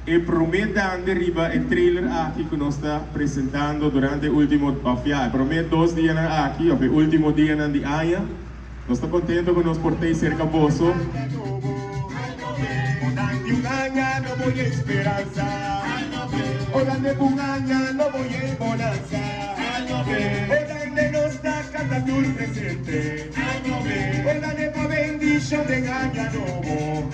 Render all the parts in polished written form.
E prometendo arriba el trailer aquí que nos está presentando durante el último promet 2 días aquí, o el último día en el año. Nos está contento que nos portéis cerca boso. No voy a esperanza. Hola de Bugaña, no voy a bonanza. Hola de nos da canta tu presente. Hola de pa bendición de Gaña Novo.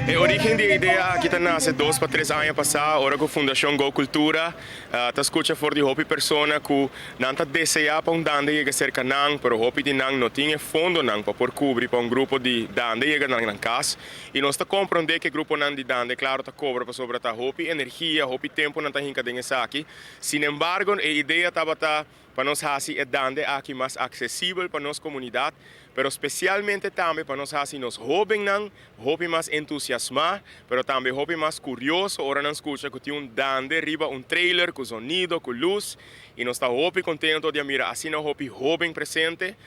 A origem da ideia aqui está nasce 2 para 3 anos passar, agora com a Fundação Go Cultura, tá escuta for de hopi persona que não tá desejar para dande chega cerca não, pero hopi de não tinha fundo não para por cobrir para grupo de dande chega na casa e nós tá compreender que grupo não de dande claro tá cobra para sobre tá hopi energia, hopi tempo não tá hinca dengue aqui. Sin embargo, a ideia tava tá para nós fazer é dande aqui mais acessível para nossa comunidade, pero especialmente também para nós fazer nos jovens não, hobby mais entusiasmar, pero também hobby mais curioso, ora não escuta que tem dande arriba trailer com sonido, com luz, e nós está hobby contento de mirar assim no hobby jovem presente,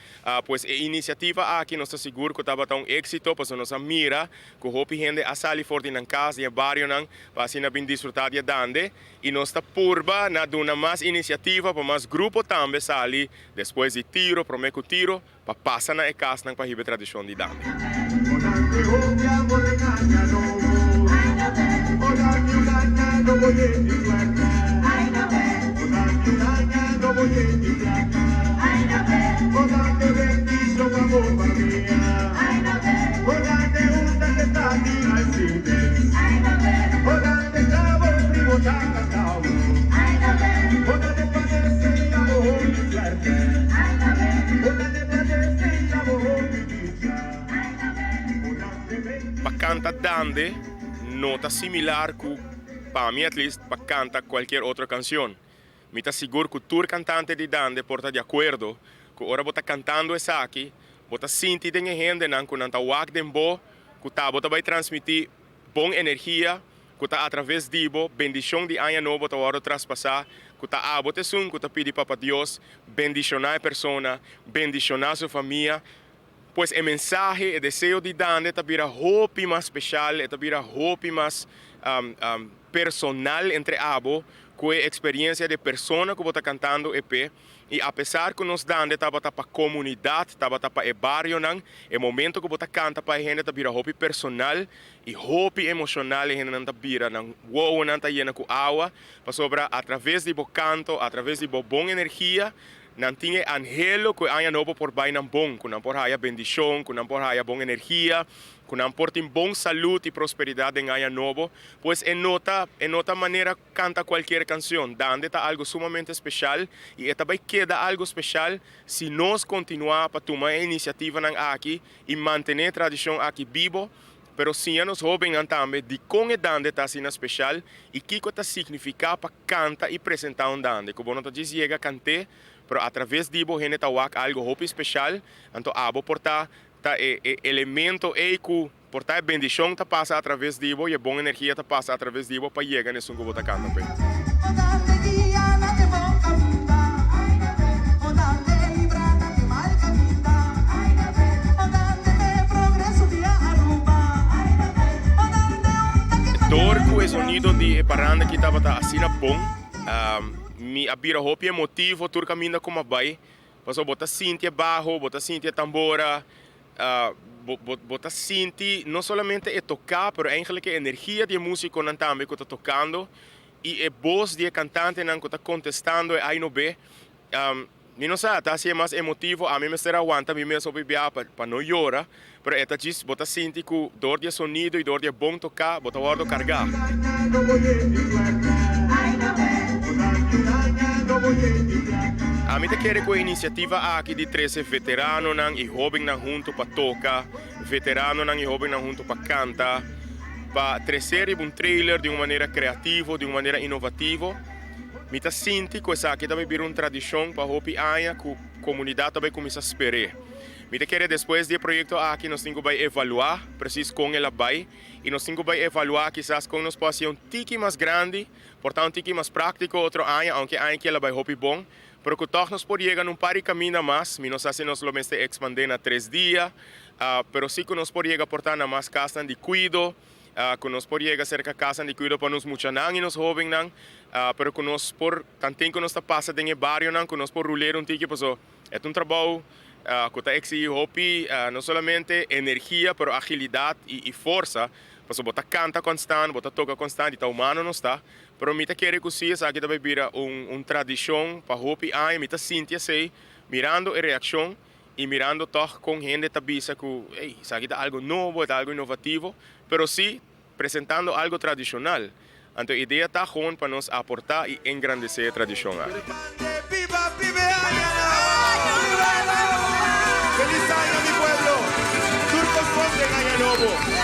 pois a iniciativa aqui nós está seguro que estava tão êxito, pois nós mira que o hobby gente a sair fora na casa, e barrio não, para assim bem desfrutar de dande, e nós está purba na duna mais iniciativa para mais grupo também sair depois de tiro, prometo tiro, para passar na casa para a tradição de dande. Para cantar dande, nota similar que, para mim, at least, para cantar qualquer outra canção. Me está seguro que o cantante de dande porta de acordo que ora bota cantando essa aqui, bota sentir de gente não que não tá wak den bo, que tá bota vai transmitir boa energia, que tá através de bo bendição de ano novo tá hora traspassar, que tá bota sun, que tá pedir para Deus bendicionar a persona, bendicionar sua família. Pois o mensagem, o desejo de dande está vira hopi mais especial, está vira hopi mais personal entre abo, com a experiência de persona que está cantando EP. E apesar que nos dande estava para a comunidade, estava para o barrio, o momento que você canta para a gente está vira hopi personal e hopi emocional, a gente não está vira, não wow, não está llena com água, para sobra através de bo canto, através de bo boa energia. Não tinha angelo que há novo por bem não bom, que não por haya bendição, que não por haya boa energia, que não por ter bom saúde e prosperidade em ano novo, pois em nota maneira canta qualquer canção, dando está algo sumamente especial e também queda algo especial se nós continuar para tomar a iniciativa aqui e manter a tradição aqui vivo. Pero sim, nos jovens também de como é dande está assim especial e que está significa para cantar e apresentar dande. Como não diz chega cantar, pero através de bo gente tawak algo hopi especial, então abo portar tá elemento que portar bendição tá passa através de bo e boa energia tá passa através de bo para chegar nesse que tá cantando bem. Torco é sonido de paranda que estava assim bom. Me abira hopi emotivo, tur caminha como vai. Passou bota sentir barro, bota sentir tambora, bota sentir não somente é tocar, mas eigenlijk a energia de músico não também que está tocando e a voz de cantante não que está contestando aí no B. Não sei, está assim mais emotivo, a mim me será aguanta, a mim me soube bem para não chorar, mas é disso, bota sentir que dor de sonido e dor de bom tocar, bota guardo carregar. A mim te quero com a iniciativa aqui de 13 veteranos e jovens junto para tocar, veteranos e jovens junto para cantar, para trazer trailer de uma maneira criativa, de uma maneira inovativa. Me te sinto que essa aqui também vira uma tradição para hopi aia que a comunidade também começa a esperar. Me te quero depois do projeto aqui nós temos que evaluar, preciso com ela vai, e nós temos que evaluar quizás com nós pode ser tiki mais grande, portanto um tiki mais prático outro aia, aunque aia que ela vai hopi bom, pero que todos nós podemos chegar num par de caminho mais, nós assim nós lo expandir na 3 dias, pero sim que nós podemos chegar portar na mais casa de cuido, Conosco por llegar cerca a casa de cuido para nos mucha nang y nos joven nang, pero conozco por tanto que nos pasa en el barrio nang, conozco por ruler un tiki, pues es un trabajo que exige hopi, no solamente energía, pero agilidad y fuerza. Pues bota canta constante, bota toca constante, está humano no está. Pero mita quiere que sí, aquí también vira tradición para hopi ay, mita sintia sei, mirando la reacción y mirando todo con gente tabisa que, hey, aquí está algo nuevo, está algo innovativo, pero sí presentando algo tradicional. Entonces, la idea está con para nos aportar y engrandecer la tradición. ¡Viva, ¡Feliz año, mi pueblo! Turcos Ponte en Año Nuevo.